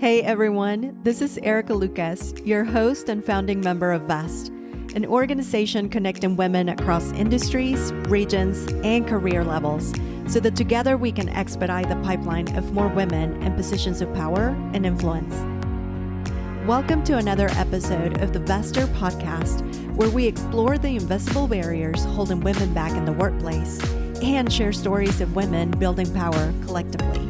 Hey everyone, this is Erica Lucas, your host and founding member of VEST, an organization connecting women across industries, regions, and career levels so that together we can expedite the pipeline of more women in positions of power and influence. Welcome to another episode of the Vester podcast, where we explore the invisible barriers holding women back in the workplace and share stories of women building power collectively.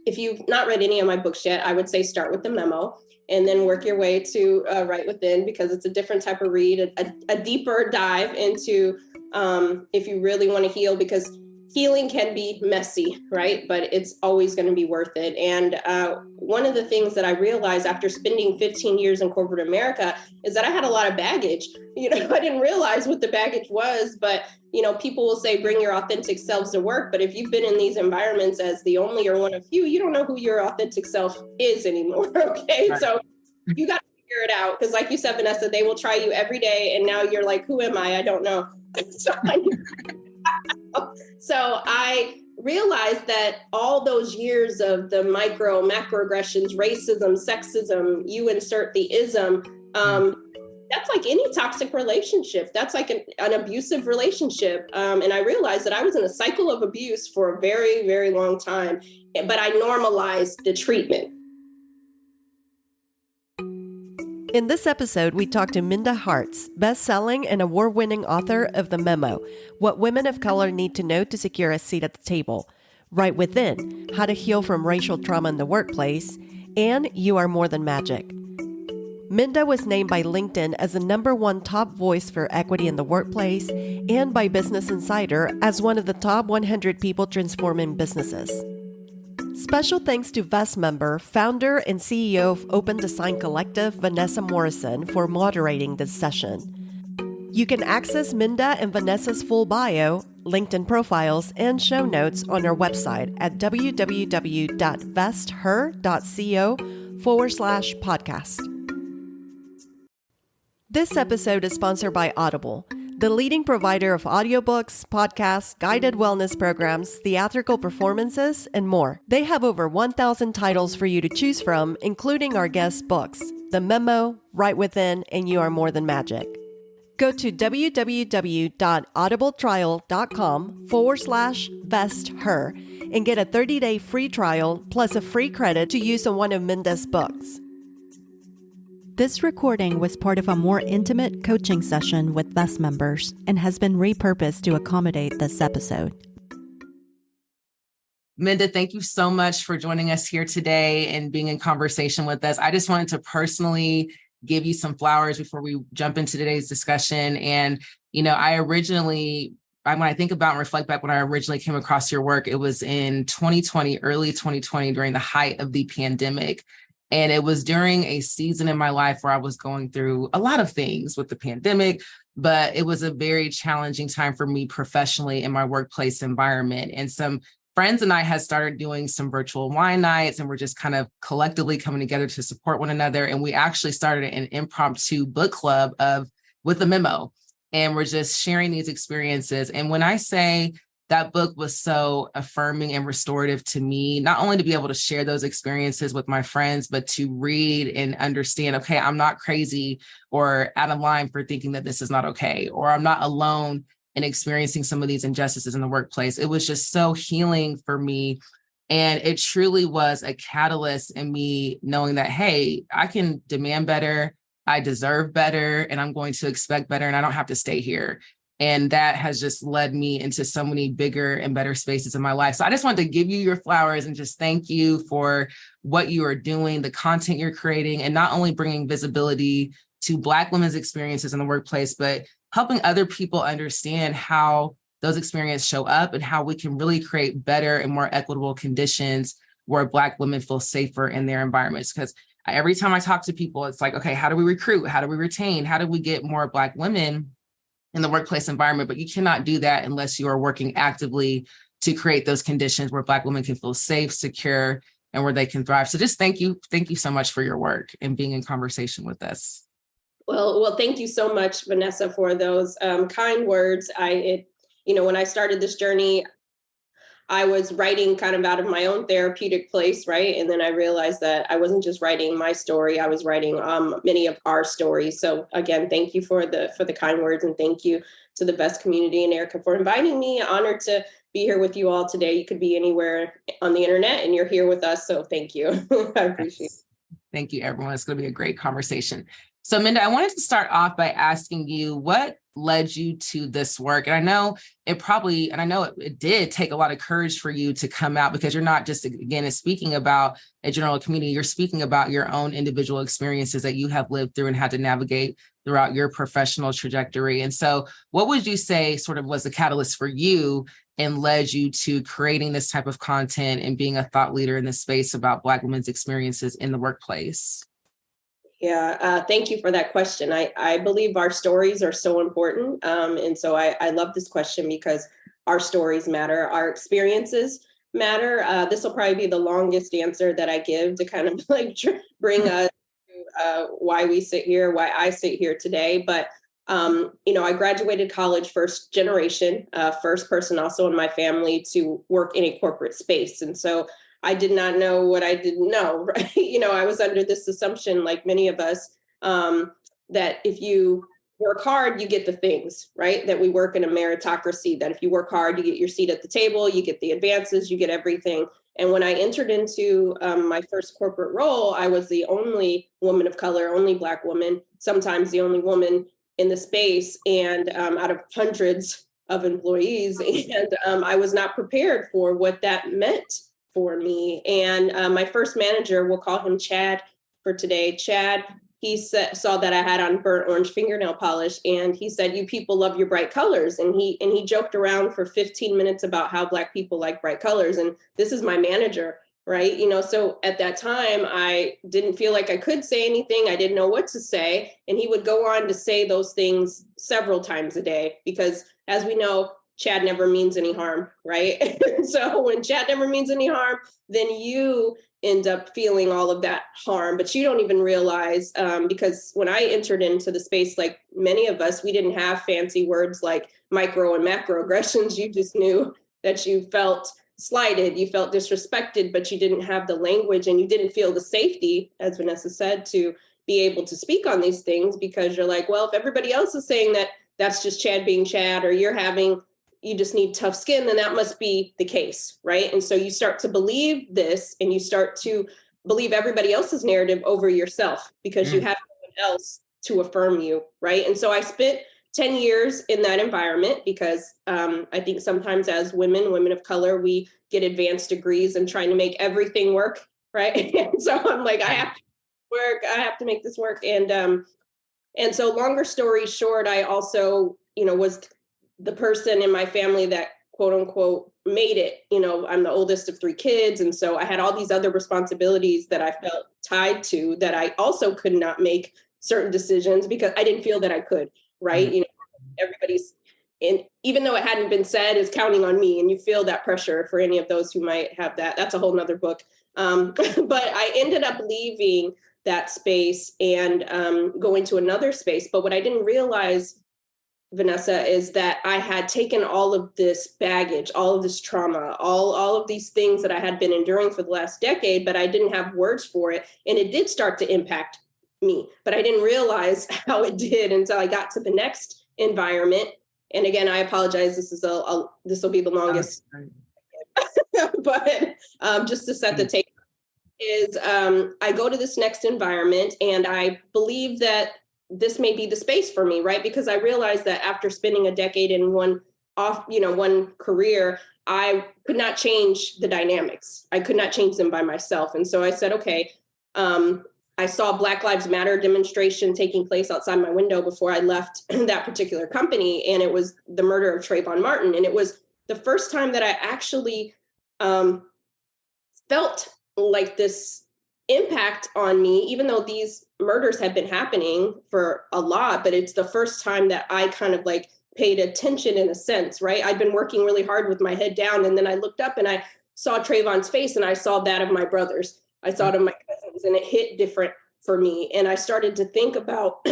If you've not read any of my books yet, I would say start with the Memo and then work your way to Right Within, because it's a different type of read, a deeper dive into if you really want to heal, because healing can be messy, right? But it's always going to be worth it. And one of the things that I realized after spending 15 years in corporate America is that I had a lot of baggage. I didn't realize what the baggage was, but people will say, bring your authentic selves to work. But if you've been in these environments as the only or one of few, you don't know who your authentic self is anymore. Okay. Right. So you got to figure it out. Because like you said, Vanessa, they will try you every day. And now you're like, who am I? I don't know. So I realized that all those years of the macroaggressions, racism, sexism, you insert the ism, that's like any toxic relationship. That's like an abusive relationship. And I realized that I was in a cycle of abuse for a very, very long time, but I normalized the treatment. In this episode, we talked to Minda Harts, best-selling and award-winning author of The Memo, What Women of Color Need to Know to Secure a Seat at the Table, Right Within, How to Heal from Racial Trauma in the Workplace, and You Are More Than Magic. Minda was named by LinkedIn as the #1 top voice for equity in the workplace and by Business Insider as one of the top 100 people transforming businesses. Special thanks to VEST member, founder, and CEO of Open Design Collective, Vanessa Morrison, for moderating this session. You can access Minda and Vanessa's full bio, LinkedIn profiles, and show notes on our website at www.vesther.co/podcast. This episode is sponsored by Audible, the leading provider of audiobooks, podcasts, guided wellness programs, theatrical performances, and more. They have over 1,000 titles for you to choose from, including our guest books, The Memo, Right Within, and You Are More Than Magic. Go to www.audibletrial.com/vesther and get a 30-day free trial plus a free credit to use on one of Minda's books. This recording was part of a more intimate coaching session with VEST members and has been repurposed to accommodate this episode. Minda, thank you so much for joining us here today and being in conversation with us. I just wanted to personally give you some flowers before we jump into today's discussion. And, when I think about and reflect back when I originally came across your work, it was in 2020, early 2020, during the height of the pandemic. And it was during a season in my life where I was going through a lot of things with the pandemic, but it was a very challenging time for me professionally in my workplace environment. And some friends and I had started doing some virtual wine nights, and we're just kind of collectively coming together to support one another. And we actually started an impromptu book club with The Memo, and we're just sharing these experiences. And when I say that book was so affirming and restorative to me, not only to be able to share those experiences with my friends, but to read and understand, okay, I'm not crazy or out of line for thinking that this is not okay, or I'm not alone in experiencing some of these injustices in the workplace. It was just so healing for me. And it truly was a catalyst in me knowing that, hey, I can demand better, I deserve better, and I'm going to expect better, and I don't have to stay here. And that has just led me into so many bigger and better spaces in my life. So I just wanted to give you your flowers and just thank you for what you are doing, the content you're creating, and not only bringing visibility to Black women's experiences in the workplace, but helping other people understand how those experiences show up and how we can really create better and more equitable conditions where Black women feel safer in their environments. Because every time I talk to people, it's like, okay, how do we recruit? How do we retain? How do we get more Black women in the workplace environment? But you cannot do that unless you are working actively to create those conditions where Black women can feel safe, secure, and where they can thrive. So just thank you. Thank you so much for your work and being in conversation with us. Well, thank you so much, Vanessa, for those kind words. When I started this journey, I was writing kind of out of my own therapeutic place, right? And then I realized that I wasn't just writing my story; I was writing many of our stories. So again, thank you for the kind words, and thank you to the Best Community and Erica for inviting me. Honored to be here with you all today. You could be anywhere on the internet, and you're here with us. So thank you. I appreciate it. Yes. Thank you, everyone. It's going to be a great conversation. So, Minda, I wanted to start off by asking you what led you to this work. And I know it did take a lot of courage for you to come out, because you're not just, again, speaking about a general community, you're speaking about your own individual experiences that you have lived through and had to navigate throughout your professional trajectory. And so what would you say sort of was the catalyst for you and led you to creating this type of content and being a thought leader in this space about Black women's experiences in the workplace? Yeah, thank you for that question. I believe our stories are so important. And so I love this question because our stories matter, our experiences matter. This will probably be the longest answer that I give to kind of like bring us to why I sit here today. But, I graduated college first generation, first person also in my family to work in a corporate space. And so I did not know what I didn't know, right? I was under this assumption, like many of us, that if you work hard, you get the things, right? That we work in a meritocracy, that if you work hard, you get your seat at the table, you get the advances, you get everything. And when I entered into my first corporate role, I was the only woman of color, only Black woman, sometimes the only woman in the space, and out of hundreds of employees. And I was not prepared for what that meant for me. And my first manager, we'll call him Chad for today. Chad, he saw that I had on burnt orange fingernail polish, and he said, "You people love your bright colors." And he joked around for 15 minutes about how Black people like bright colors. And this is my manager, right? So at that time, I didn't feel like I could say anything. I didn't know what to say. And he would go on to say those things several times a day, because as we know, Chad never means any harm, right? So when Chad never means any harm, then you end up feeling all of that harm, but you don't even realize, because when I entered into the space, like many of us, we didn't have fancy words like micro and macro aggressions. You just knew that you felt slighted, you felt disrespected, but you didn't have the language and you didn't feel the safety, as Vanessa said, to be able to speak on these things, because you're like, well, if everybody else is saying that, that's just Chad being Chad, or you just need tough skin, then that must be the case, right? And so you start to believe this, and you start to believe everybody else's narrative over yourself, because you have no one else to affirm you, right? And so I spent 10 years in that environment, because I think sometimes as women of color, we get advanced degrees and trying to make everything work, right? And so I'm like, I have to work, I have to make this work. And so longer story short, I also, was the person in my family that quote unquote made it. I'm the oldest of 3 kids. And so I had all these other responsibilities that I felt tied to, that I also could not make certain decisions because I didn't feel that I could, right? Everybody's, and even though it hadn't been said, is counting on me. And you feel that pressure for any of those who might have that. That's a whole nother book. But I ended up leaving that space and going to another space. But what I didn't realize, Vanessa, is that I had taken all of this baggage, all of this trauma, all of these things that I had been enduring for the last decade, but I didn't have words for it. And it did start to impact me, but I didn't realize how it did until I got to the next environment. And again, I apologize. This will be the longest, but just to set the table is I go to this next environment, and I believe that this may be the space for me, right? Because I realized that after spending a decade in one career, I could not change the dynamics. I could not change them by myself. And so I said, okay, I saw Black Lives Matter demonstration taking place outside my window before I left that particular company. And it was the murder of Trayvon Martin. And it was the first time that I actually felt like this impact on me, even though these murders had been happening for a lot, but it's the first time that I kind of like paid attention in a sense, right? I'd been working really hard with my head down, and then I looked up and I saw Trayvon's face, and I saw that of my brothers. I saw it of my cousins, and it hit different for me. And I started to think about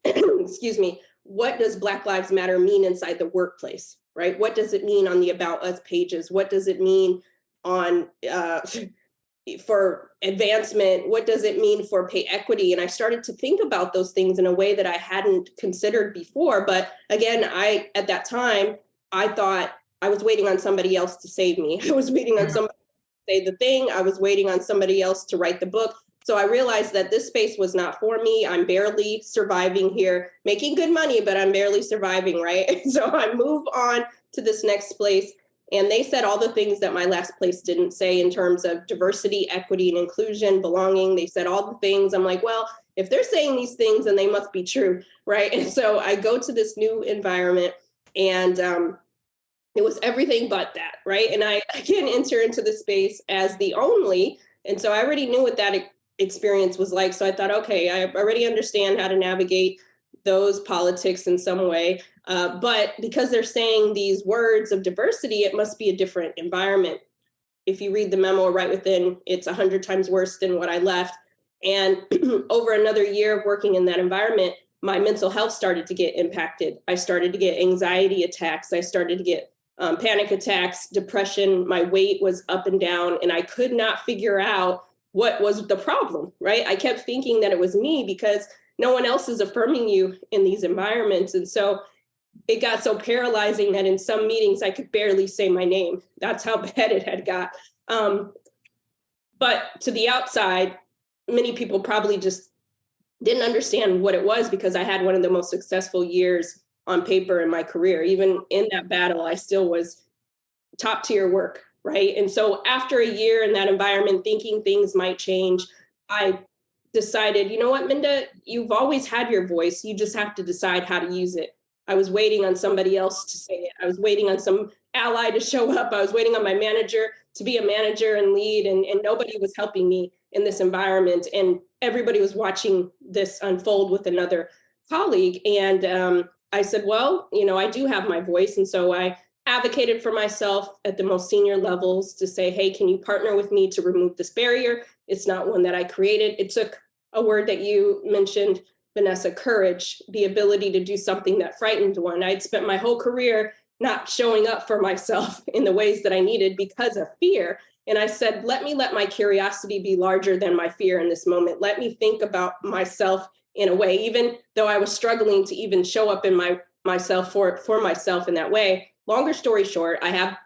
excuse me, what does Black Lives Matter mean inside the workplace, right? What does it mean on the About Us pages? What does it mean on for advancement? What does it mean for pay equity? And I started to think about those things in a way that I hadn't considered before. But again, at that time, I thought I was waiting on somebody else to save me. I was waiting on somebody to say the thing. I was waiting on somebody else to write the book. So I realized that this space was not for me. I'm barely surviving here, making good money, but I'm barely surviving, right? So I move on to this next place. And they said all the things that my last place didn't say in terms of diversity, equity, and inclusion, belonging. They said all the things. I'm like, well, if they're saying these things, then they must be true, right? And so I go to this new environment, and it was everything but that, right? And I again enter into the space as the only. And so I already knew what that experience was like. So I thought, okay, I already understand how to navigate those politics in some way. But because they're saying these words of diversity, it must be a different environment. If you read the memo right within, it's 100 times worse than what I left. And over another year of working in that environment, my mental health started to get impacted. I started to get anxiety attacks. I started to get panic attacks, depression. My weight was up and down, and I could not figure out what was the problem, right? I kept thinking that it was me because no one else is affirming you in these environments. And so it got so paralyzing that in some meetings I could barely say my name. That's how bad it had got. But to the outside, many people probably just didn't understand what it was because I had one of the most successful years on paper in my career. Even in that battle, I still was top tier work, right? And so after a year in that environment, thinking things might change, I decided, you know what, Minda, you've always had your voice. You just have to decide how to use it. I was waiting on somebody else to say it. I was waiting on some ally to show up. I was waiting on my manager to be a manager and lead, and nobody was helping me in this environment. And everybody was watching this unfold with another colleague. And I said, well, I do have my voice. And so I advocated for myself at the most senior levels to say, hey, can you partner with me to remove this barrier? It's not one that I created. It took a word that you mentioned, Vanessa, courage, the ability to do something that frightened one. I'd spent my whole career not showing up for myself in the ways that I needed because of fear. And I said, let my curiosity be larger than my fear in this moment. Let me think about myself in a way, even though I was struggling to even show up in myself for myself in that way. Longer story short,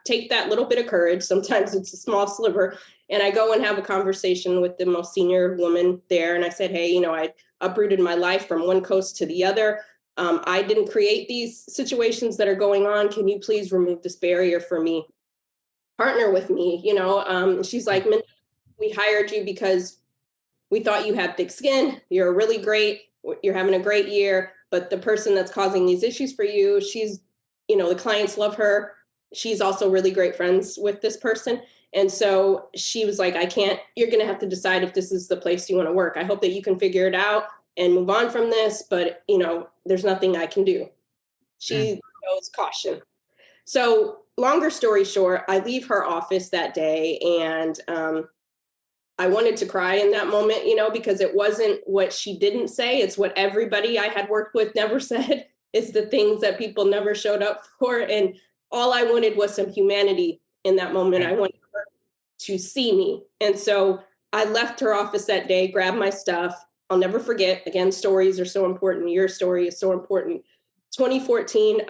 take that little bit of courage. Sometimes it's a small sliver. And I go and have a conversation with the most senior woman there. And I said, hey, I uprooted my life from one coast to the other. I didn't create these situations that are going on. Can you please remove this barrier for me? Partner with me, she's like, we hired you because we thought you had thick skin. You're really great. You're having a great year. But the person that's causing these issues for you, she's, the clients love her. She's also really great friends with this person. And so she was like, you're going to have to decide if this is the place you want to work. I hope that you can figure it out and move on from this. But, there's nothing I can do. She knows caution. So longer story short, I leave her office that day, and I wanted to cry in that moment, because it wasn't what she didn't say. It's what everybody I had worked with never said. It's the things that people never showed up for. And all I wanted was some humanity in that moment. I wanted her to see me. And so I left her office that day, grabbed my stuff. I'll never forget. Again, stories are so important. Your story is so important. 2014,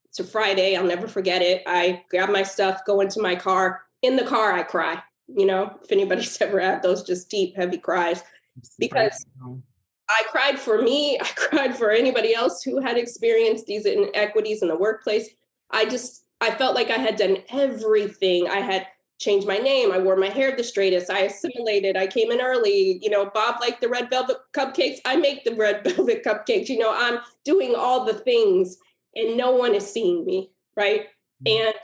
it's a Friday. I'll never forget it. I grab my stuff, go into my car. In the car, I cry. If anybody's ever had those just deep, heavy cries, because I cried for me. I cried for anybody else who had experienced these inequities in the workplace. I felt like I had done everything. I had changed my name. I wore my hair the straightest. I assimilated. I came in early. Bob liked the red velvet cupcakes. I make the red velvet cupcakes. I'm doing all the things, and no one is seeing me, right? And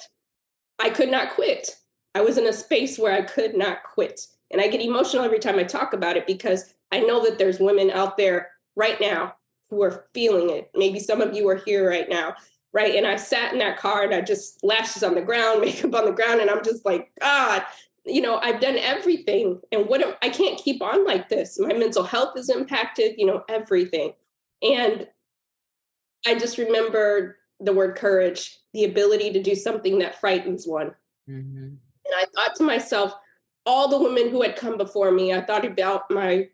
I could not quit. I was in a space where I could not quit. And I get emotional every time I talk about it because I know that there's women out there right now who are feeling it. Maybe some of you are here right now, right? And I sat in that car and I just lashes on the ground, makeup on the ground. And I'm just like, God, I've done everything. And I can't keep on like this. My mental health is impacted, everything. And I just remember the word courage, the ability to do something that frightens one. Mhm. And I thought to myself, all the women who had come before me, I thought about my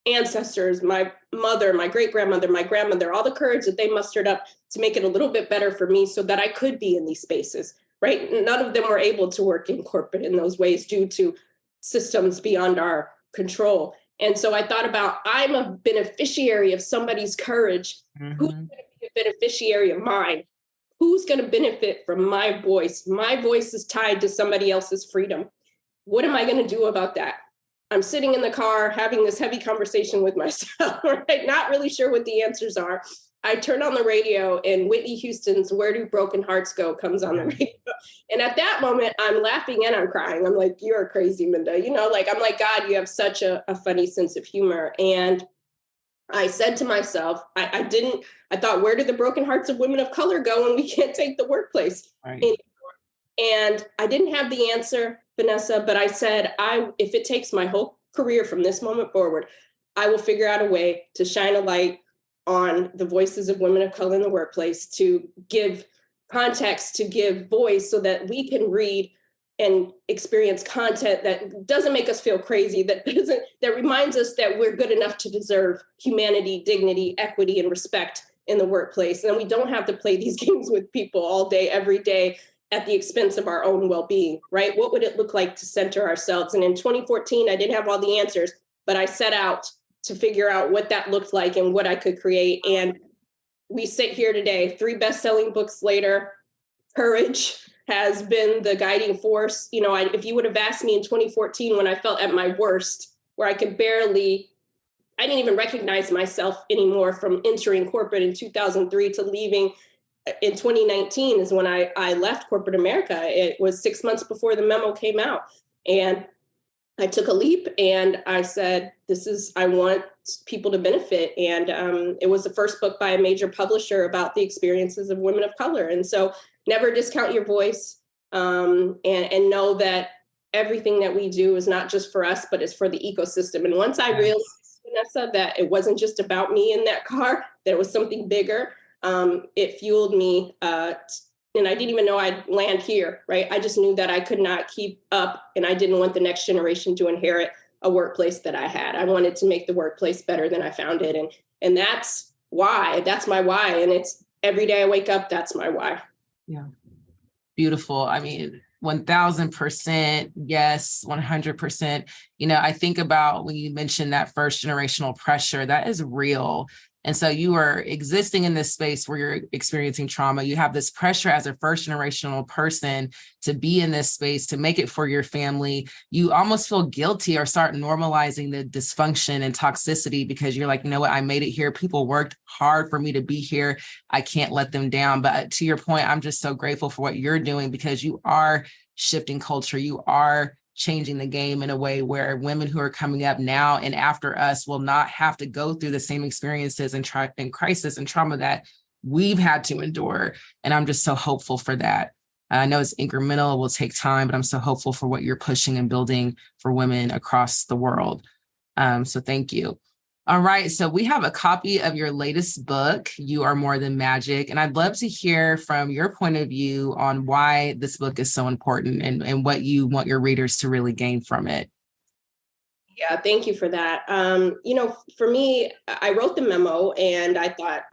ancestors, my mother, my great grandmother, my grandmother, all the courage that they mustered up to make it a little bit better for me so that I could be in these spaces, right? None of them were able to work in corporate in those ways due to systems beyond our control. And so I thought about, I'm a beneficiary of somebody's courage. Who's Mhm. going to be a beneficiary of mine? Who's going to benefit from my voice? My voice is tied to somebody else's freedom. What am I going to do about that? I'm sitting in the car having this heavy conversation with myself, right? Not really sure what the answers are. I turn on the radio and Whitney Houston's Where Do Broken Hearts Go comes on the Yeah. radio. And at that moment, I'm laughing and I'm crying. I'm like, you're crazy, Minda. I'm like, God, you have such a funny sense of humor. And I said to myself, I thought, where do the broken hearts of women of color go when we can't take the workplace? Right. And I didn't have the answer, Vanessa, but I said, if it takes my whole career from this moment forward, I will figure out a way to shine a light on the voices of women of color in the workplace, to give context, to give voice so that we can read and experience content that doesn't make us feel crazy, that reminds us that we're good enough to deserve humanity, dignity, equity, and respect in the workplace. And we don't have to play these games with people all day, every day, at the expense of our own well-being, right? What would it look like to center ourselves? And in 2014, I didn't have all the answers, but I set out to figure out what that looked like and what I could create. And we sit here today, 3 best-selling books later. Courage has been the guiding force. If you would have asked me in 2014 when I felt at my worst, where I didn't even recognize myself anymore, from entering corporate in 2003 to leaving in 2019 is when I left corporate America. It was 6 months before the memo came out. And I took a leap and I said, I want people to benefit. And it was the first book by a major publisher about the experiences of women of color. And so never discount your voice, and know that everything that we do is not just for us, but it's for the ecosystem. And once I realized, Vanessa, that it wasn't just about me in that car, that it was something bigger, it fueled me. And I didn't even know I'd land here, right? I just knew that I could not keep up, and I didn't want the next generation to inherit a workplace that I had. I wanted to make the workplace better than I found it. And that's my why. And it's every day I wake up, that's my why. Yeah. Beautiful. I mean, 1000%. Yes. 100%. I think about when you mentioned that first generational pressure, that is real. And so you are existing in this space where you're experiencing trauma. You have this pressure as a first generational person to be in this space, to make it for your family. You almost feel guilty or start normalizing the dysfunction and toxicity because you're like, you know what, I made it here. People worked hard for me to be here. I can't let them down. But to your point, I'm just so grateful for what you're doing, because you are shifting culture. You are changing the game in a way where women who are coming up now and after us will not have to go through the same experiences and crisis and trauma that we've had to endure. And I'm just so hopeful for that. I know it's incremental, it will take time, but I'm so hopeful for what you're pushing and building for women across the world. So thank you. All right. So we have a copy of your latest book, You Are More Than Magic. And I'd love to hear from your point of view on why this book is so important and what you want your readers to really gain from it. Yeah, thank you for that. For me, I wrote the memo and I thought,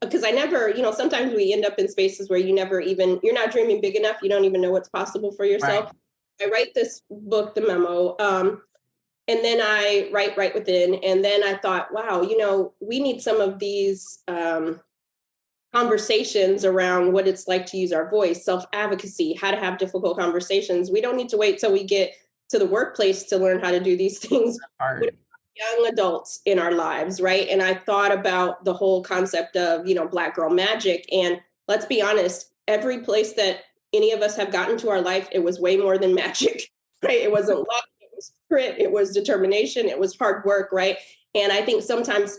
because I never, sometimes we end up in spaces where you're not dreaming big enough. You don't even know what's possible for yourself. Right. I write this book, the memo, and then I write right within. And then I thought, wow, we need some of these conversations around what it's like to use our voice, self-advocacy, how to have difficult conversations. We don't need to wait till we get to the workplace to learn how to do these things. With young adults in our lives, right? And I thought about the whole concept of, Black girl magic. And let's be honest, every place that any of us have gotten to our life, it was way more than magic, right? It wasn't luck, it was grit, it was determination, it was hard work, right? And I think sometimes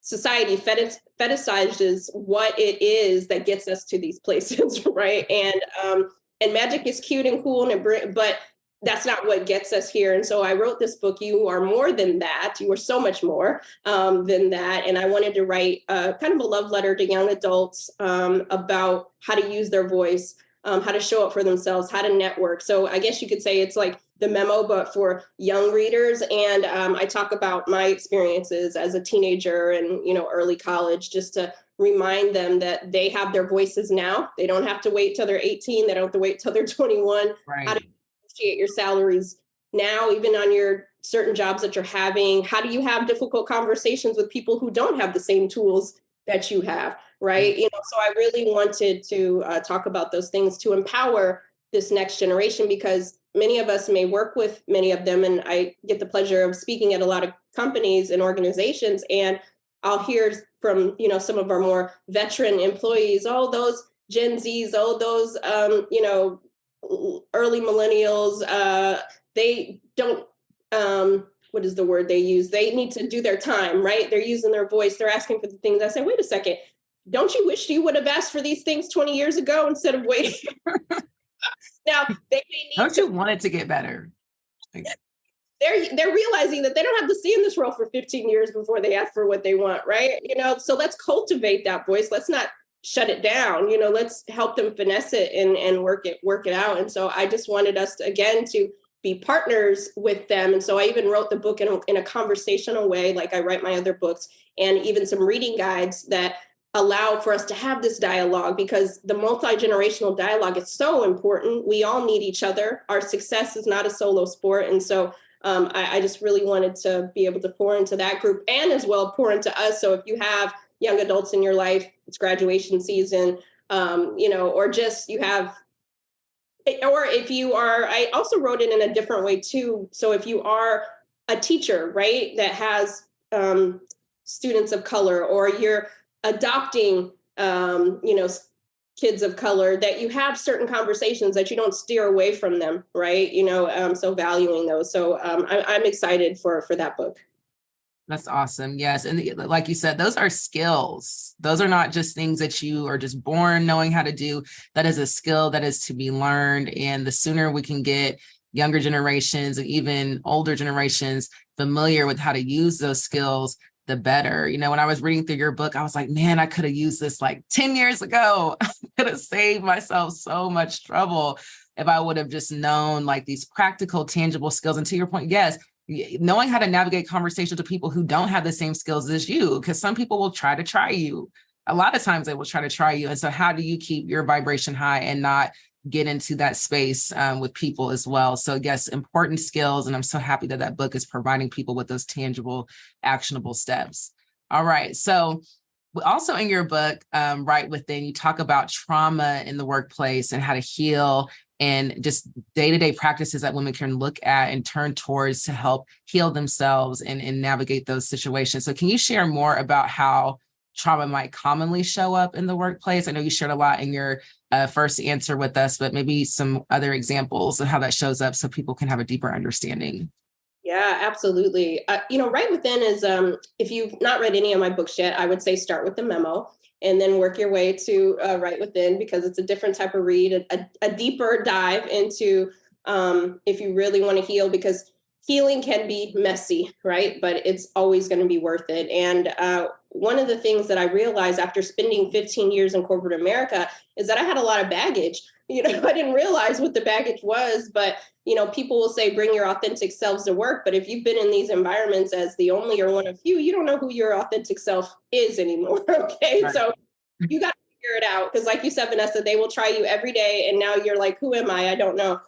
society fetishizes what it is that gets us to these places, right? And magic is cute and cool, but that's not what gets us here. And so I wrote this book, You Are More Than That. You are so much more than that. And I wanted to write kind of a love letter to young adults about how to use their voice, how to show up for themselves, how to network. So I guess you could say it's like the Memo, but for young readers. And I talk about my experiences as a teenager and, early college, just to remind them that they have their voices now. They don't have to wait till they're 18. They don't have to wait till they're 21. Right. How to negotiate your salaries now, even on your certain jobs that you're having? How do you have difficult conversations with people who don't have the same tools that you have? Right. So I really wanted to talk about those things to empower this next generation, because many of us may work with many of them. And I get the pleasure of speaking at a lot of companies and organizations. And I'll hear from, some of our more veteran employees, oh, those Gen Zs, oh, those, early millennials, they don't, what is the word they use? They need to do their time, right? They're using their voice. They're asking for the things. I say, wait a second. Don't you wish you would have asked for these things 20 years ago instead of waiting? Now, they may need Don't you want it to get better? They're realizing that they don't have to stay in this role for 15 years before they ask for what they want, right? So let's cultivate that voice. Let's not shut it down. Let's help them finesse it and work it out. And so I just wanted us to, again, to be partners with them. And so I even wrote the book in a conversational way, like I write my other books, and even some reading guides that allow for us to have this dialogue, because the multi-generational dialogue is so important. We all need each other. Our success is not a solo sport. And so I just really wanted to be able to pour into that group and as well pour into us. So if you have young adults in your life, it's graduation season, or just you have, or if you are, I also wrote it in a different way too. So if you are a teacher, right, that has students of color, or you're adopting, kids of color, that you have certain conversations, that you don't steer away from them, right? So valuing those. So I'm excited for that book. That's awesome. Yes. And like you said, those are skills. Those are not just things that you are just born knowing how to do. That is a skill that is to be learned. And the sooner we can get younger generations and even older generations familiar with how to use those skills, the better. When I was reading through your book, I was like, man, I could have used this like 10 years ago. I could have saved myself so much trouble if I would have just known like these practical, tangible skills. And to your point, yes, knowing how to navigate conversations with people who don't have the same skills as you, because some people will try you. A lot of times they will try to try you. And so how do you keep your vibration high and not get into that space with people as well? So yes, important skills. And I'm so happy that book is providing people with those tangible, actionable steps. All right. So also in your book, right within, you talk about trauma in the workplace and how to heal, and just day-to-day practices that women can look at and turn towards to help heal themselves and navigate those situations. So can you share more about how trauma might commonly show up in the workplace? I know you shared a lot in your first answer with us, but maybe some other examples of how that shows up so people can have a deeper understanding. Yeah, absolutely. Right within is, if you've not read any of my books yet, I would say start with the Memo and then work your way to right within, because it's a different type of read, a deeper dive into if you really want to heal, because healing can be messy, right? But it's always going to be worth it. And one of the things that I realized after spending 15 years in corporate America is that I had a lot of baggage. I didn't realize what the baggage was, but people will say, bring your authentic selves to work. But if you've been in these environments as the only or one of few, you don't know who your authentic self is anymore. Okay. Right. So you got to figure it out. Because like you said, Vanessa, they will try you every day. And now you're like, who am I? I don't know.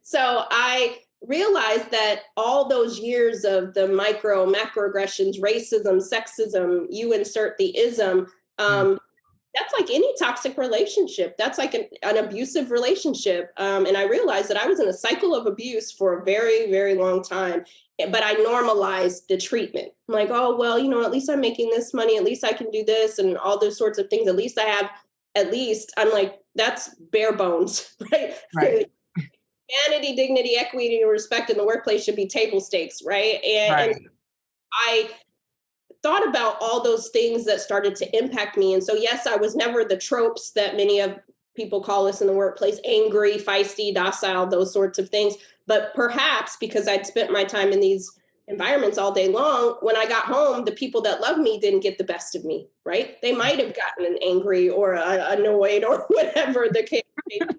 So I realized that all those years of the macroaggressions, racism, sexism, you insert the ism, that's like any toxic relationship. That's like an abusive relationship. And I realized that I was in a cycle of abuse for a very, very long time. But I normalized the treatment. I'm like, oh, well, at least I'm making this money. At least I can do this and all those sorts of things. I'm like, that's bare bones, right? Humanity, dignity, equity, and respect in the workplace should be table stakes, right? And I thought about all those things that started to impact me. And so, yes, I was never the tropes that many of people call us in the workplace, angry, feisty, docile, those sorts of things. But perhaps because I'd spent my time in these environments all day long, when I got home, the people that love me didn't get the best of me, right? They might have gotten angry or annoyed or whatever the case may be.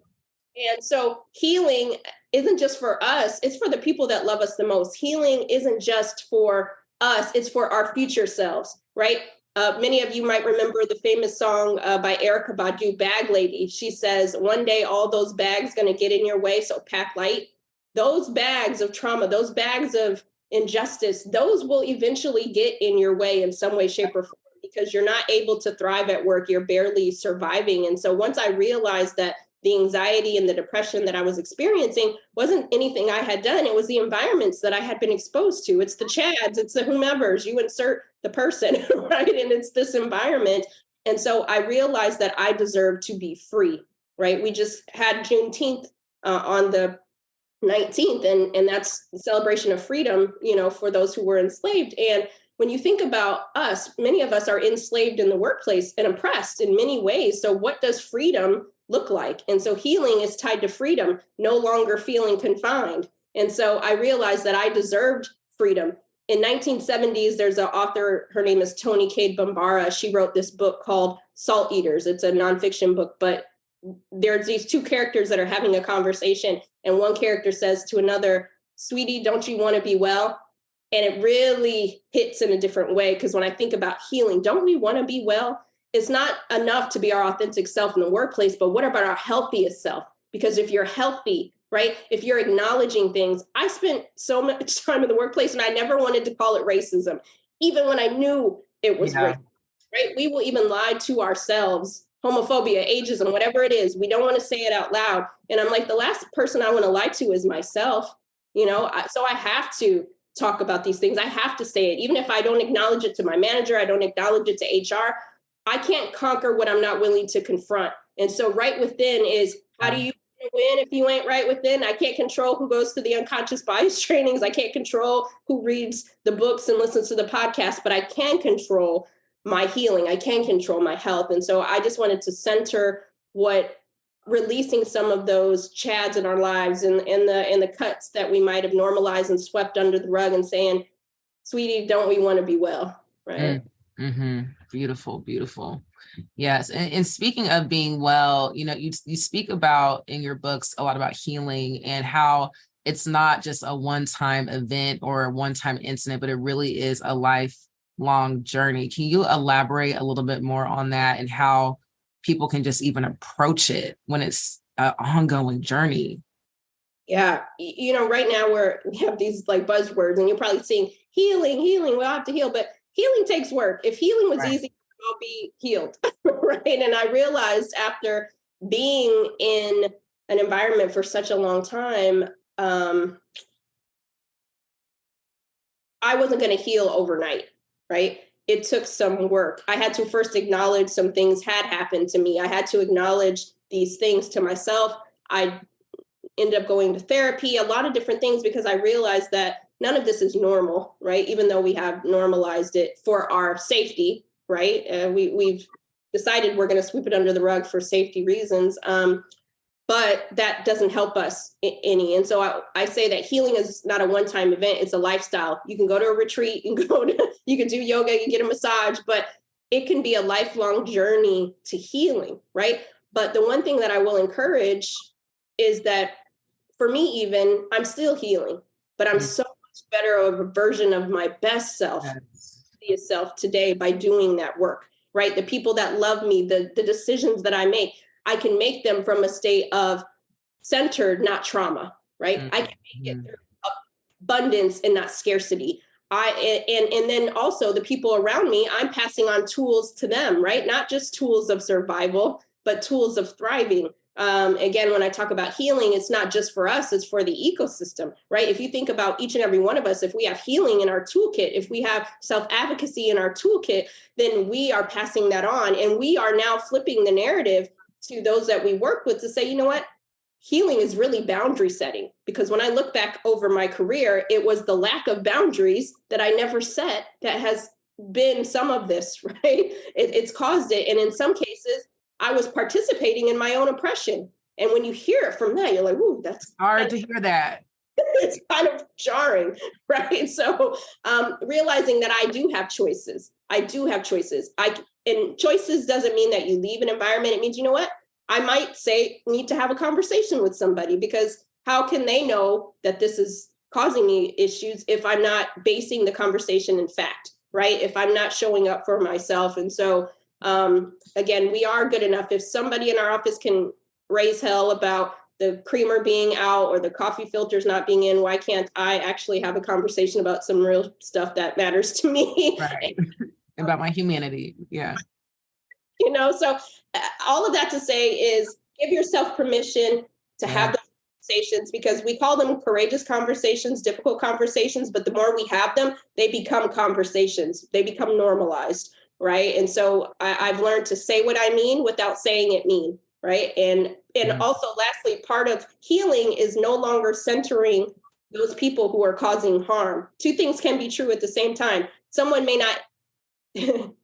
And so healing isn't just for us, it's for the people that love us the most. Healing isn't just for us, it's for our future selves, right? Many of you might remember the famous song by Erykah Badu, Bag Lady. She says, one day all those bags gonna get in your way, so pack light. Those bags of trauma, those bags of injustice, those will eventually get in your way in some way, shape, or form, because you're not able to thrive at work, you're barely surviving. And so once I realized that the anxiety and the depression that I was experiencing wasn't anything I had done. It was the environments that I had been exposed to. It's the Chads, it's the whomevers, you insert the person, right? And it's this environment. And so I realized that I deserve to be free, right? We just had Juneteenth on the 19th, and that's the celebration of freedom, for those who were enslaved. And when you think about us, many of us are enslaved in the workplace and oppressed in many ways. So what does freedom look like? And so healing is tied to freedom, no longer feeling confined. And so I realized that I deserved freedom. In 1970s, there's an author, her name is Toni Cade Bambara. She wrote this book called Salt Eaters. It's a nonfiction book, but there's these two characters that are having a conversation. And one character says to another, sweetie, don't you want to be well? And it really hits in a different way, because when I think about healing, don't we want to be well? It's not enough to be our authentic self in the workplace, but what about our healthiest self? Because if you're healthy, right, if you're acknowledging things, I spent so much time in the workplace and I never wanted to call it racism, even when I knew it was racism, right? We will even lie to ourselves, homophobia, ageism, whatever it is. We don't want to say it out loud. And I'm like, the last person I want to lie to is myself, so I have to talk about these things. I have to say it. Even if I don't acknowledge it to my manager, I don't acknowledge it to HR, I can't conquer what I'm not willing to confront. And so right within is, how do you win if you ain't right within? I can't control who goes to the unconscious bias trainings. I can't control who reads the books and listens to the podcast, but I can control my healing. I can control my health. And so I just wanted to center releasing some of those chads in our lives and the cuts that we might have normalized and swept under the rug, and saying, sweetie, don't we want to be well? Right. Mm-hmm. Beautiful, beautiful. Yes. And speaking of being well, you speak about in your books a lot about healing and how it's not just a one-time event or a one-time incident, but it really is a lifelong journey. Can you elaborate a little bit more on that and how people can just even approach it when it's an ongoing journey? Yeah. Right now we have these like buzzwords, and you're probably seeing healing, we'll have to heal, but healing takes work. If healing was easy, I'll be healed, right? And I realized after being in an environment for such a long time, I wasn't going to heal overnight, right? It took some work. I had to first acknowledge some things had happened to me. I had to acknowledge these things to myself. I ended up going to therapy, a lot of different things, because I realized that none of this is normal, right? Even though we have normalized it for our safety, right? We've decided we're going to sweep it under the rug for safety reasons. But that doesn't help us any. And so I say that healing is not a one-time event. It's a lifestyle. You can go to a retreat, you can do yoga, you can get a massage, but it can be a lifelong journey to healing, right? But the one thing that I will encourage is that for me, even, I'm still healing, but I'm so much better of a version of my best self, self today by doing that work, right? The people that love me, the decisions that I make, I can make them from a state of centered, not trauma, right? I can make it through abundance and not scarcity. And then also the people around me, I'm passing on tools to them, right? Not just tools of survival, but tools of thriving. Again, when I talk about healing, it's not just for us, it's for the ecosystem, right? If you think about each and every one of us, if we have healing in our toolkit, if we have self-advocacy in our toolkit, then we are passing that on. And we are now flipping the narrative to those that we work with to say, you know what? Healing is really boundary setting. Because when I look back over my career, it was the lack of boundaries that I never set that has been some of this, right? It's caused it. And in some cases, I was participating in my own oppression. And when you hear it from that, you're like, ooh, that's hard to hear that. it's kind of jarring, right? So realizing that I do have choices. I do have choices. And choices doesn't mean that you leave an environment. It means, you know what? I might need to have a conversation with somebody, because how can they know that this is causing me issues if I'm not basing the conversation in fact, right? If I'm not showing up for myself. And so, again, we are good enough. If somebody in our office can raise hell about the creamer being out or the coffee filters not being in, why can't I actually have a conversation about some real stuff that matters to me? Right. About my humanity. Yeah. So all of that to say is give yourself permission to have those conversations, because we call them courageous conversations, difficult conversations, but the more we have them, they become conversations. They become normalized, right? And so I've learned to say what I mean without saying it mean, right? And also, lastly, part of healing is no longer centering those people who are causing harm. Two things can be true at the same time. Someone may not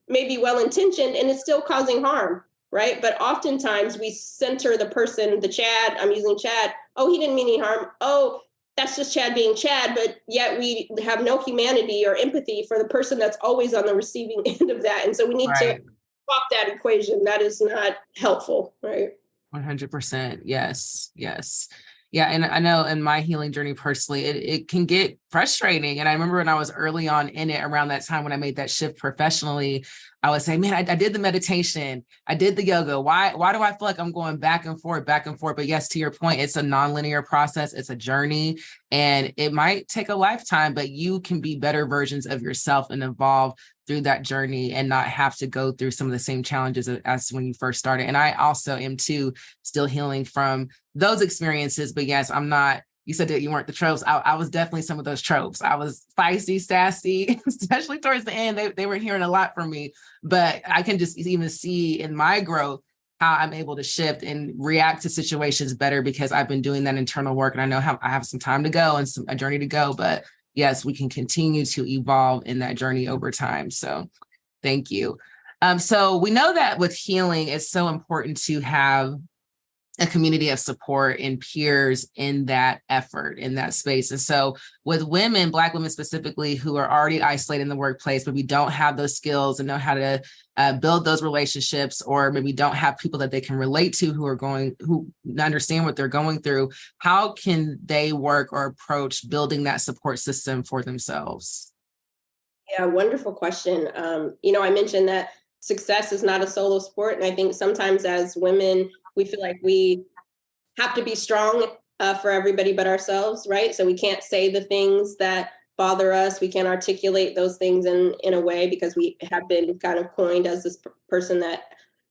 may be well-intentioned and it's still causing harm, right? But oftentimes we center the person, the Chad, I'm using Chad. Oh, he didn't mean any harm. Oh, that's just Chad being Chad. But yet we have no humanity or empathy for the person that's always on the receiving end of that. And so we need to swap that equation. That is not helpful, right? 100%. Yes. Yes. Yeah. And I know in my healing journey personally, it can get frustrating. And I remember when I was early on in it, around that time when I made that shift professionally, I would say, man, I did the meditation, I did the yoga. Why do I feel like I'm going back and forth? But yes, to your point, it's a nonlinear process. It's a journey, and it might take a lifetime, but you can be better versions of yourself and evolve through that journey and not have to go through some of the same challenges as when you first started. And I also am too still healing from those experiences. But yes, I'm not, you said that you weren't the tropes. I was definitely some of those tropes. I was feisty, sassy, especially towards the end. They were hearing a lot from me, but I can just even see in my growth how I'm able to shift and react to situations better, because I've been doing that internal work, and I know I have some time to go and a journey to go, but yes, we can continue to evolve in that journey over time. So thank you. So we know that with healing, it's so important to have a community of support and peers in that effort, in that space. And so with women, Black women specifically, who are already isolated in the workplace, but we don't have those skills and know how to build those relationships, or maybe don't have people that they can relate to who understand what they're going through, how can they work or approach building that support system for themselves? Yeah, wonderful question. I mentioned that success is not a solo sport. And I think sometimes as women, we feel like we have to be strong for everybody but ourselves, right? So we can't say the things that bother us. We can't articulate those things in a way, because we have been kind of coined as this person that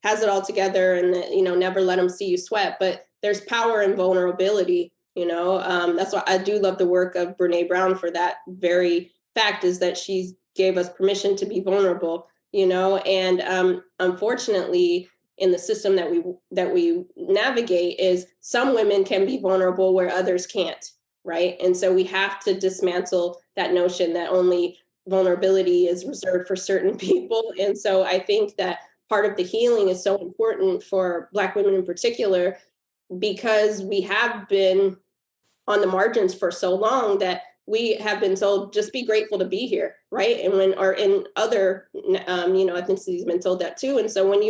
has it all together and that, never let them see you sweat. But there's power in vulnerability. That's why I do love the work of Brene Brown for that very fact, is that she gave us permission to be vulnerable, and unfortunately, in the system that we navigate, is some women can be vulnerable where others can't, right? And so we have to dismantle that notion that only vulnerability is reserved for certain people. And so I think that part of the healing is so important for Black women in particular, because we have been on the margins for so long that we have been told, just be grateful to be here, right? And in other ethnicities been told that too. And so when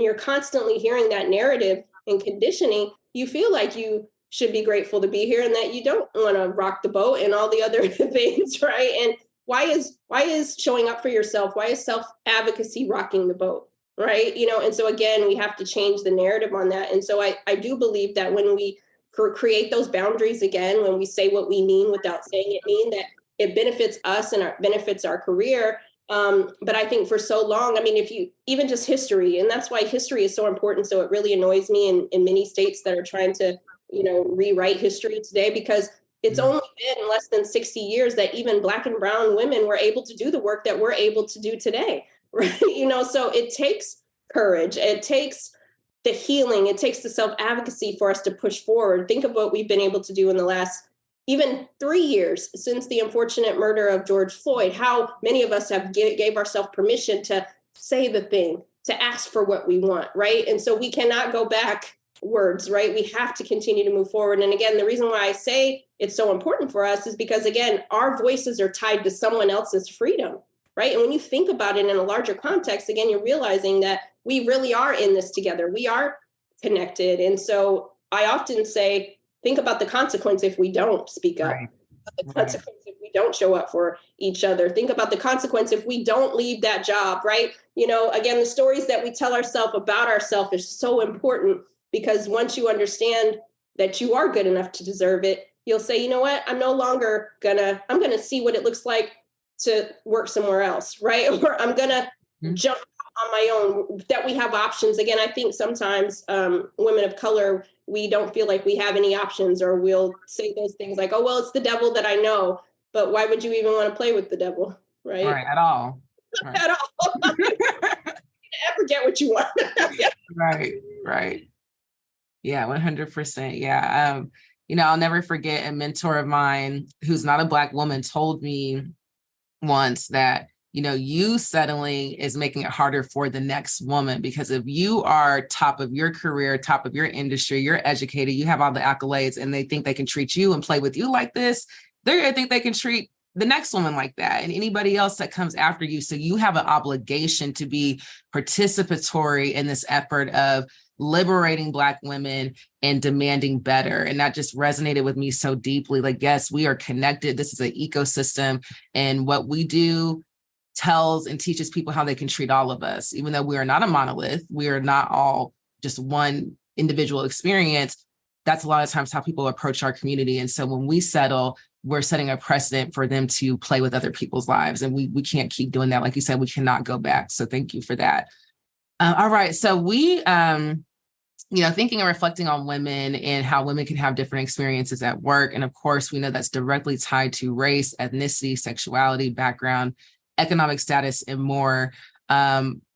you're constantly hearing that narrative and conditioning, you feel like you should be grateful to be here and that you don't want to rock the boat and all the other things, right? And why is showing up for yourself? Why is self-advocacy rocking the boat, right? And so again, we have to change the narrative on that. And so I do believe that when we create those boundaries again, when we say what we mean without saying it mean, that it benefits us and benefits our career. But I think for so long, if you even just history, and that's why history is so important. So it really annoys me in many states that are trying to, rewrite history today, because it's only been less than 60 years that even Black and brown women were able to do the work that we're able to do today, right? So it takes courage. It takes the healing, it takes the self-advocacy for us to push forward. Think of what we've been able to do in the last even 3 years since the unfortunate murder of George Floyd, how many of us have gave ourselves permission to say the thing, to ask for what we want, right? And so we cannot go backwards, right? We have to continue to move forward. And again, the reason why I say it's so important for us is because, again, our voices are tied to someone else's freedom, right? And when you think about it in a larger context, again, you're realizing that we really are in this together. We are connected. And so I often say, think about the consequence if we don't speak up. Right. The consequence if we don't show up for each other. Think about the consequence if we don't leave that job, right? You know, again, the stories that we tell ourselves about ourselves is so important, because once you understand that you are good enough to deserve it, you'll say, you know what, I'm gonna see what it looks like to work somewhere else, right? Or I'm gonna jump on my own, that we have options. Again, I think sometimes women of color, we don't feel like we have any options, or we'll say those things like, oh, well, it's the devil that I know. But why would you even want to play with the devil, right? Right, at all. Right. At all. You ever get what you want. Right. Yeah, 100%. Yeah. You know, I'll never forget a mentor of mine who's not a Black woman told me once that, you know, you settling is making it harder for the next woman, because if you are top of your career, top of your industry, you're educated, you have all the accolades, and they think they can treat you and play with you like this, they're going to think they can treat the next woman like that, and anybody else that comes after you. So you have an obligation to be participatory in this effort of liberating Black women and demanding better. And that just resonated with me so deeply. Like, yes, we are connected. This is an ecosystem, and what we do tells and teaches people how they can treat all of us. Even though we are not a monolith, we are not all just one individual experience. That's a lot of times how people approach our community. And so when we settle, we're setting a precedent for them to play with other people's lives. And we can't keep doing that. Like you said, we cannot go back. So thank you for that. All right. So we, thinking and reflecting on women and how women can have different experiences at work. And of course, we know that's directly tied to race, ethnicity, sexuality, background, economic status, and more.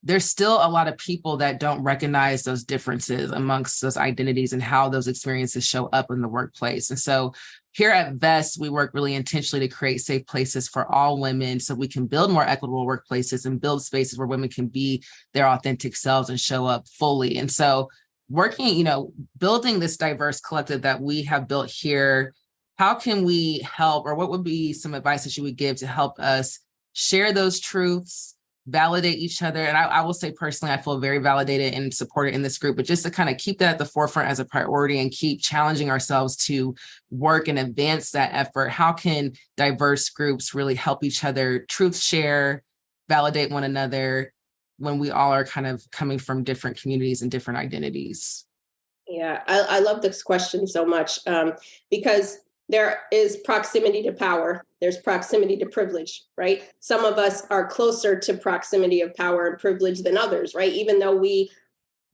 There's still a lot of people that don't recognize those differences amongst those identities and how those experiences show up in the workplace. And so here at VEST, we work really intentionally to create safe places for all women so we can build more equitable workplaces and build spaces where women can be their authentic selves and show up fully. And so working, building this diverse collective that we have built here, how can we help, or what would be some advice that you would give to help us share those truths, validate each other? And I will say personally, I feel very validated and supported in this group, but just to kind of keep that at the forefront as a priority and keep challenging ourselves to work and advance that effort. How can diverse groups really help each other truth share, validate one another when we all are kind of coming from different communities and different identities? Yeah, I love this question so much because there is proximity to power. There's proximity to privilege, right? Some of us are closer to proximity of power and privilege than others, right? Even though we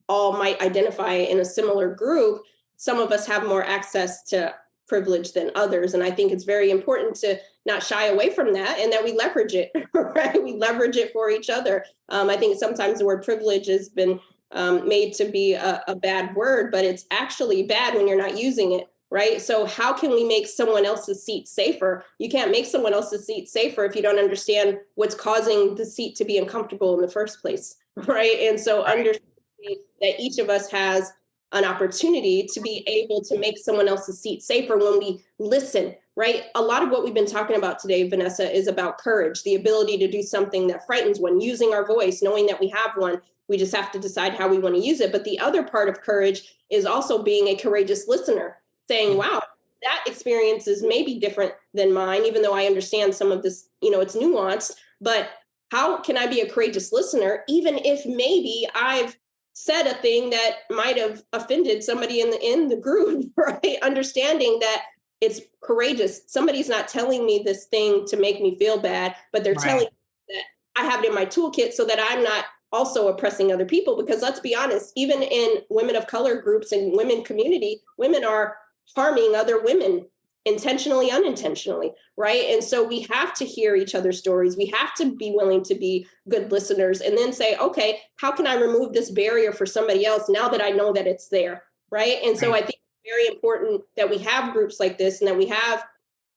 all might identify in a similar group, some of us have more access to privilege than others. And I think it's very important to not shy away from that, and that we leverage it, right? We leverage it for each other. I think sometimes the word privilege has been made to be a bad word, but it's actually bad when you're not using it. Right. So how can we make someone else's seat safer? You can't make someone else's seat safer if you don't understand what's causing the seat to be uncomfortable in the first place. Right. And so understanding that each of us has an opportunity to be able to make someone else's seat safer when we listen. Right. A lot of what we've been talking about today, Vanessa, is about courage, the ability to do something that frightens one, using our voice, knowing that we have one. We just have to decide how we want to use it. But the other part of courage is also being a courageous listener, saying, wow, that experience is maybe different than mine, even though I understand some of this, it's nuanced, but how can I be a courageous listener, even if maybe I've said a thing that might have offended somebody in the group, right? Understanding that it's courageous. Somebody's not telling me this thing to make me feel bad, but they're telling me that I have it in my toolkit so that I'm not also oppressing other people. Because let's be honest, even in women of color groups and women community, women are harming other women intentionally, unintentionally, right? And so we have to hear each other's stories. We have to be willing to be good listeners and then say, okay, how can I remove this barrier for somebody else now that I know that it's there, right? And so I think it's very important that we have groups like this and that we have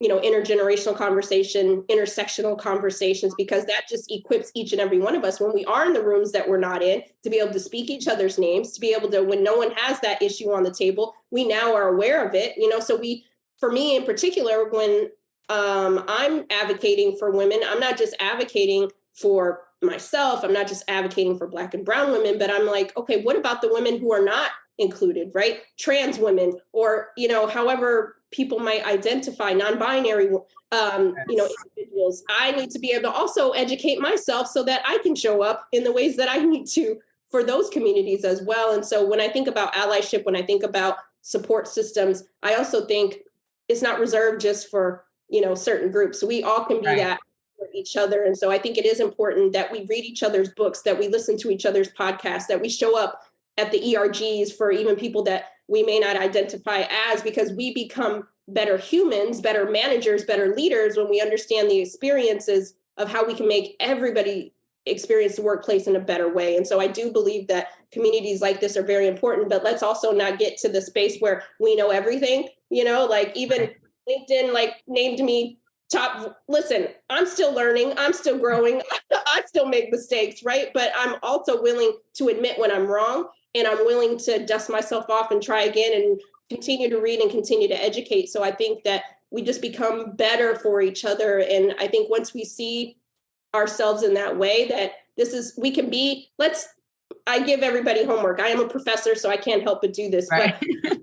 intergenerational conversation, intersectional conversations, because that just equips each and every one of us when we are in the rooms that we're not in to be able to speak each other's names, to be able to, when no one has that issue on the table, we now are aware of it. So for me in particular, when I'm advocating for women, I'm not just advocating for myself. I'm not just advocating for Black and brown women, but I'm like, okay, what about the women who are not included, right? Trans women, or, however people might identify, non-binary, individuals. I need to be able to also educate myself so that I can show up in the ways that I need to for those communities as well. And so when I think about allyship, when I think about support systems, I also think it's not reserved just for, certain groups. We all can be that for each other. And so I think it is important that we read each other's books, that we listen to each other's podcasts, that we show up at the ERGs for even people that we may not identify as, because we become better humans, better managers, better leaders when we understand the experiences of how we can make everybody experience the workplace in a better way. And so I do believe that communities like this are very important, but let's also not get to the space where we know everything, like even LinkedIn, named me top. Listen, I'm still learning. I'm still growing. I still make mistakes, right? But I'm also willing to admit when I'm wrong, and I'm willing to dust myself off and try again and continue to read and continue to educate. So I think that we just become better for each other. And I think once we see ourselves in that way, that we can be, I give everybody homework. I am a professor, so I can't help but do this. Right. But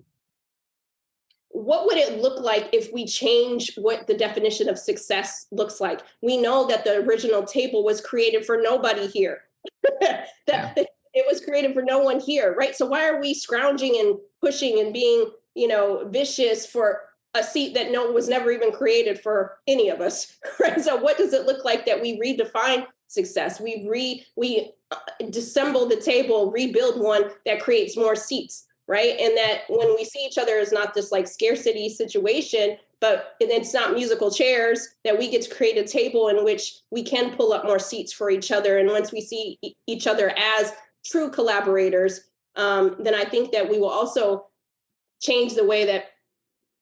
what would it look like if we change what the definition of success looks like? We know that the original table was created for nobody here. It was created for no one here, right? So why are we scrounging and pushing and being, vicious for a seat that was never even created for any of us, right? So what does it look like that we redefine success? We disassemble the table, rebuild one that creates more seats, right? And that when we see each other as not this scarcity situation, but it's not musical chairs, that we get to create a table in which we can pull up more seats for each other. And once we see each other as true collaborators, then I think that we will also change the way that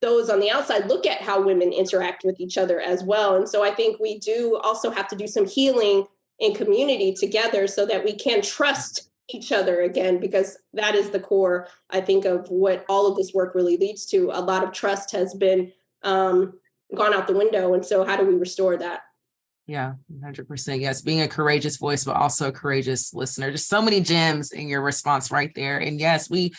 those on the outside look at how women interact with each other as well. And so I think we do also have to do some healing in community together so that we can trust each other again, because that is the core, I think, of what all of this work really leads to. A lot of trust has been gone out the window. And so how do we restore that? Yeah, 100%. Yes. Being a courageous voice, but also a courageous listener. Just so many gems in your response right there. And yes, we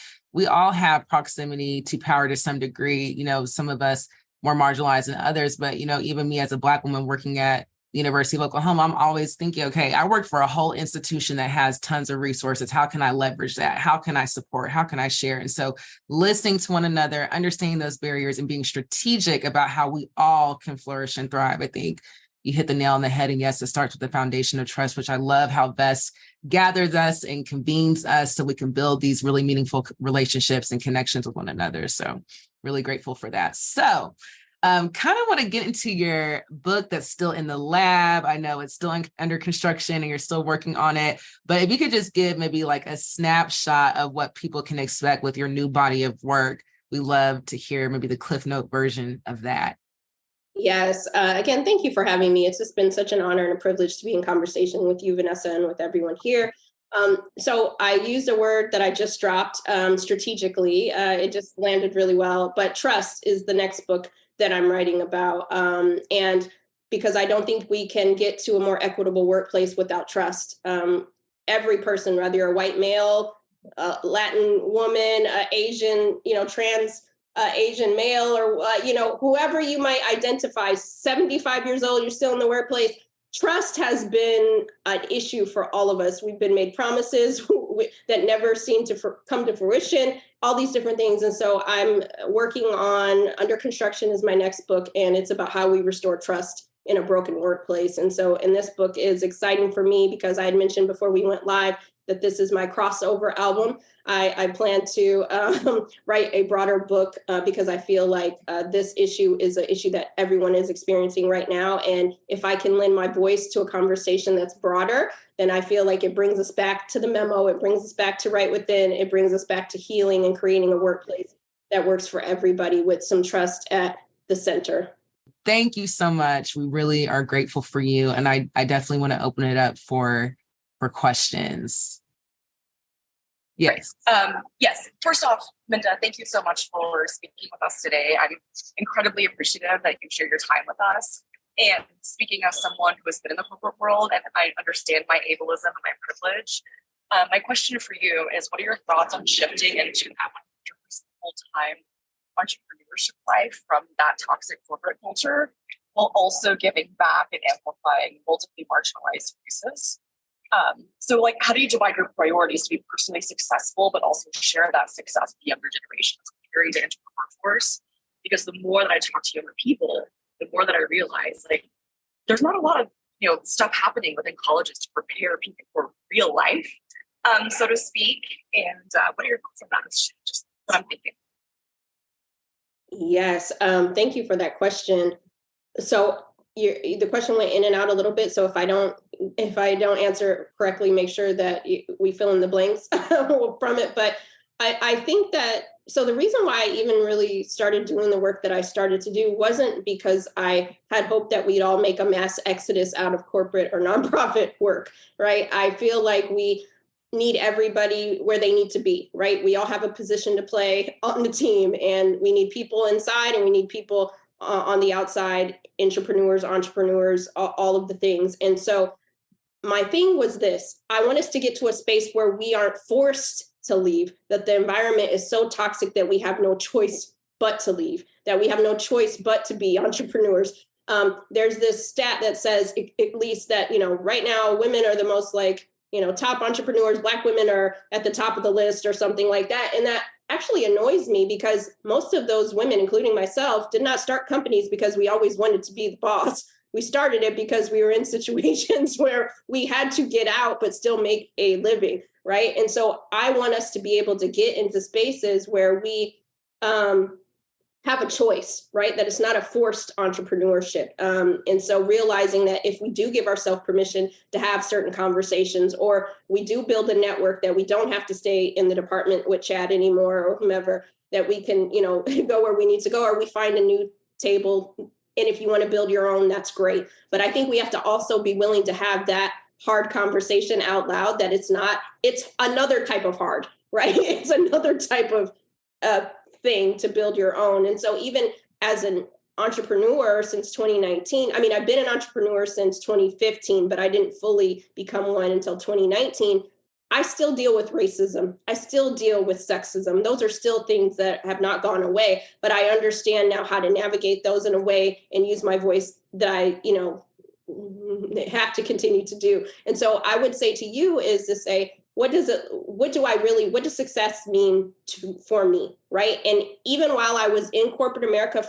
all have proximity to power to some degree, some of us more marginalized than others, but, even me as a Black woman working at the University of Oklahoma, I'm always thinking, okay, I work for a whole institution that has tons of resources. How can I leverage that? How can I support? How can I share? And so listening to one another, understanding those barriers and being strategic about how we all can flourish and thrive, I think you hit the nail on the head. And yes, it starts with the foundation of trust, which I love how Bess gathers us and convenes us so we can build these really meaningful relationships and connections with one another. So really grateful for that. So kind of want to get into your book that's still in the lab. I know it's still under construction and you're still working on it, but if you could just give maybe a snapshot of what people can expect with your new body of work, we love to hear maybe the Cliff Note version of that. Yes. Again, thank you for having me. It's just been such an honor and a privilege to be in conversation with you, Vanessa, and with everyone here. So I used a word that I just dropped strategically. It just landed really well. But trust is the next book that I'm writing about. And because I don't think we can get to a more equitable workplace without trust. Every person, whether you're a white male, Latin woman, Asian, trans Asian male, or, whoever you might identify, 75 years old, you're still in the workplace. Trust has been an issue for all of us. We've been made promises that never seem to come to fruition, all these different things. And so I'm working on Under Construction is my next book, and it's about how we restore trust in a broken workplace. And so, and this book is exciting for me because I had mentioned before we went live that this is my crossover album. I plan to write a broader book because I feel like this issue is an issue that everyone is experiencing right now. And if I can lend my voice to a conversation that's broader, then I feel like it brings us back to the memo. It brings us back to right within. It brings us back to healing and creating a workplace that works for everybody with some trust at the center. thank you so much. We really are grateful for you. And I definitely want to open it up for questions. Yes. Yes. First off, Minda, thank you so much for speaking with us today. I'm incredibly appreciative that you share your time with us. And speaking as someone who has been in the corporate world, and I understand my ableism and my privilege, my question for you is, what are your thoughts on shifting into that 100% full-time entrepreneurship life from that toxic corporate culture, while also giving back and amplifying multiply marginalized voices? So like, how do you divide your priorities to be personally successful, but also share that success with the younger generations, carried into the workforce? Because the more that I talk to younger people, the more that I realize, like, there's not a lot of, stuff happening within colleges to prepare people for real life, so to speak. And what are your thoughts on that? It's just what I'm thinking. Yes. Thank you for that question. So the question went in and out a little bit. So if I don't answer correctly, make sure that we fill in the blanks from it. But I think that, so the reason why I even really started doing the work that I started to do wasn't because I had hoped that we'd all make a mass exodus out of corporate or nonprofit work, right? I feel like we need everybody where they need to be, right? We all have a position to play on the team, and we need people inside and we need people on the outside, entrepreneurs, all of the things. And so my thing was this: I want us to get to a space where we aren't forced to leave, that the environment is so toxic that we have no choice but to leave, that we have no choice but to be entrepreneurs. There's this stat that says, at least, that, right now women are the most top entrepreneurs. Black women are at the top of the list or something like that. And that actually annoys me, because most of those women, including myself, did not start companies because we always wanted to be the boss. We started it because we were in situations where we had to get out but still make a living, right? And so I want us to be able to get into spaces where we have a choice, right? That it's not a forced entrepreneurship. And so realizing that if we do give ourselves permission to have certain conversations, or we do build a network, that we don't have to stay in the department with Chad anymore or whomever, that we can, go where we need to go, or we find a new table. And if you want to build your own, that's great. But I think we have to also be willing to have that hard conversation out loud, that it's another type of hard, right? It's another type of thing to build your own. And so even as an entrepreneur since 2019, I've been an entrepreneur since 2015, but I didn't fully become one until 2019. I still deal with racism. I still deal with sexism. Those are still things that have not gone away, but I understand now how to navigate those in a way and use my voice that I, have to continue to do. And so I would say to you is to say, what does success mean for me, right? And even while I was in corporate America,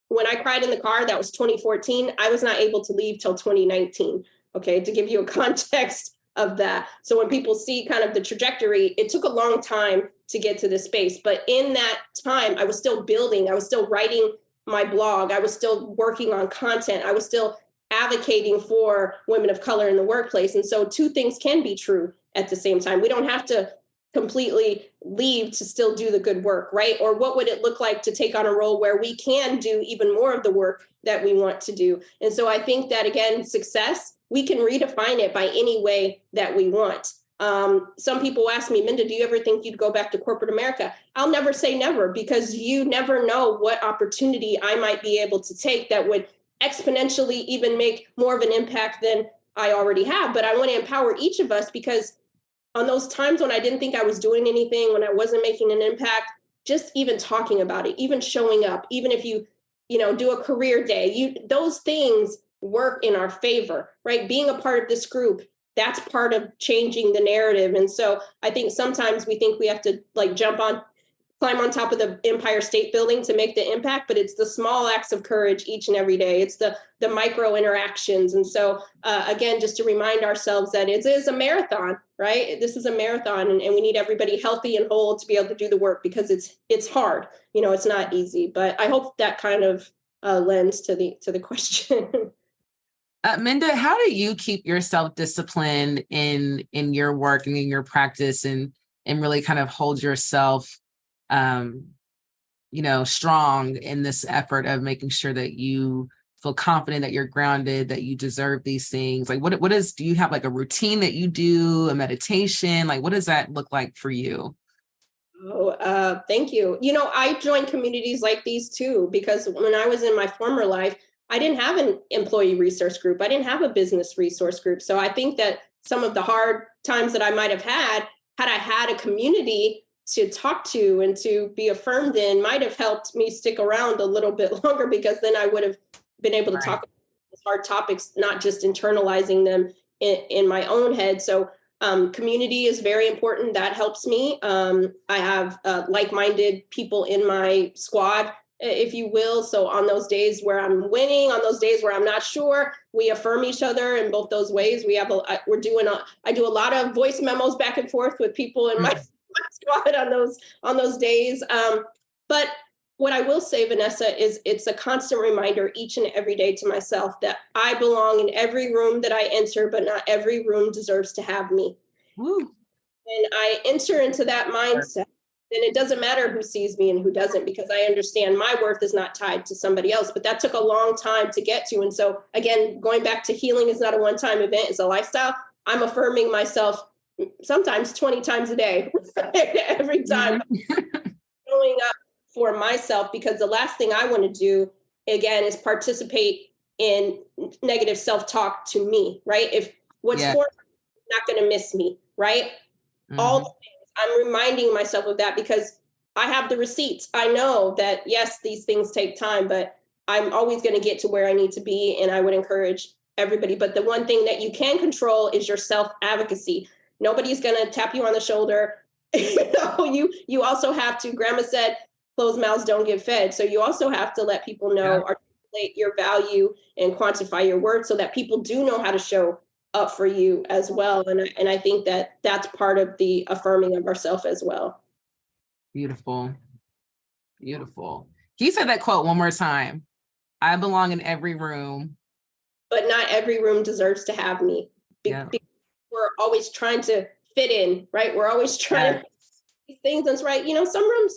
when I cried in the car, that was 2014, I was not able to leave till 2019, okay, to give you a context of that. So when people see kind of the trajectory, it took a long time to get to this space. But in that time, I was still building, I was still writing my blog, I was still working on content, I was still advocating for women of color in the workplace. And so two things can be true at the same time. We don't have to completely leave to still do the good work, right? Or what would it look like to take on a role where we can do even more of the work that we want to do? And so I think that, again, success, we can redefine it by any way that we want. Some people ask me, Minda, do you ever think you'd go back to corporate America? I'll never say never, because you never know what opportunity I might be able to take that would exponentially even make more of an impact than I already have. But I want to empower each of us, because on those times when I didn't think I was doing anything, when I wasn't making an impact, just even talking about it, even showing up, even if you do a career day, those things work in our favor, right? Being a part of this group, that's part of changing the narrative. And so I think sometimes we think we have to climb on top of the Empire State Building to make the impact, but it's the small acts of courage each and every day. It's the micro interactions. And so again, just to remind ourselves that it is a marathon, right? This is a marathon, and we need everybody healthy and whole to be able to do the work, because it's hard. It's not easy. But I hope that kind of lends to the question. Minda, how do you keep yourself disciplined in your work and in your practice, and really kind of hold yourself strong in this effort of making sure that you feel confident, that you're grounded, that you deserve these things? Like, do you have like a routine that you do, a meditation? Like, what does that look like for you? Oh, thank you. I joined communities like these too, because when I was in my former life, I didn't have an employee resource group. I didn't have a business resource group. So I think that some of the hard times that I might have had I had a community to talk to and to be affirmed in, might have helped me stick around a little bit longer, because then I would have been able to talk about these hard topics, not just internalizing them in my own head. So community is very important. That helps me. I have like-minded people in my squad, if you will. So on those days where I'm winning, on those days where I'm not sure, we affirm each other in both those ways. I do a lot of voice memos back and forth with people in my squad on those days. But what I will say, Vanessa, is it's a constant reminder each and every day to myself that I belong in every room that I enter, but not every room deserves to have me. Woo. And I enter into that mindset, then it doesn't matter who sees me and who doesn't, because I understand my worth is not tied to somebody else. But that took a long time to get to. And so again, going back to healing is not a one-time event, it's a lifestyle. I'm affirming myself sometimes 20 times a day, every time. Showing up for myself, because the last thing I want to do, again, is participate in negative self-talk to me, right? If what's for me is not going to miss me, right? All the things, I'm reminding myself of that, because I have the receipts. I know that, yes, these things take time, but I'm always going to get to where I need to be. And I would encourage everybody. But the one thing that you can control is your self-advocacy. Nobody's going to tap you on the shoulder. You also have to, grandma said, closed mouths don't get fed. So you also have to let people know, articulate your value and quantify your worth, so that people do know how to show up for you as well. And I think that that's part of the affirming of ourselves as well. Beautiful. Beautiful. Can you say that quote one more time? I belong in every room, but not every room deserves to have me. Because we're always trying to fit in, right? We're always trying to these things. That's right. Some rooms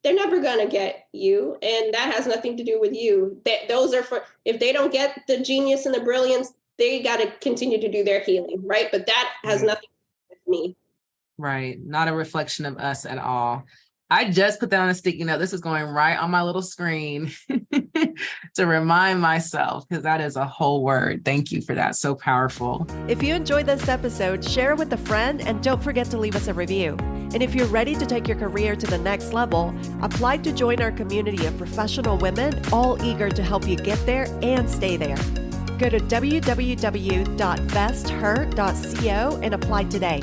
they're never going to get you. And that has nothing to do with you. Those are for, if they don't get the genius and the brilliance, they got to continue to do their healing, right? But that has nothing to do with me. Right. Not a reflection of us at all. I just put that on a sticky note. This is going right on my little screen to remind myself, because that is a whole word. Thank you for that. So powerful. If you enjoyed this episode, share it with a friend, and don't forget to leave us a review. And if you're ready to take your career to the next level, apply to join our community of professional women, all eager to help you get there and stay there. Go to www.besther.co and apply today.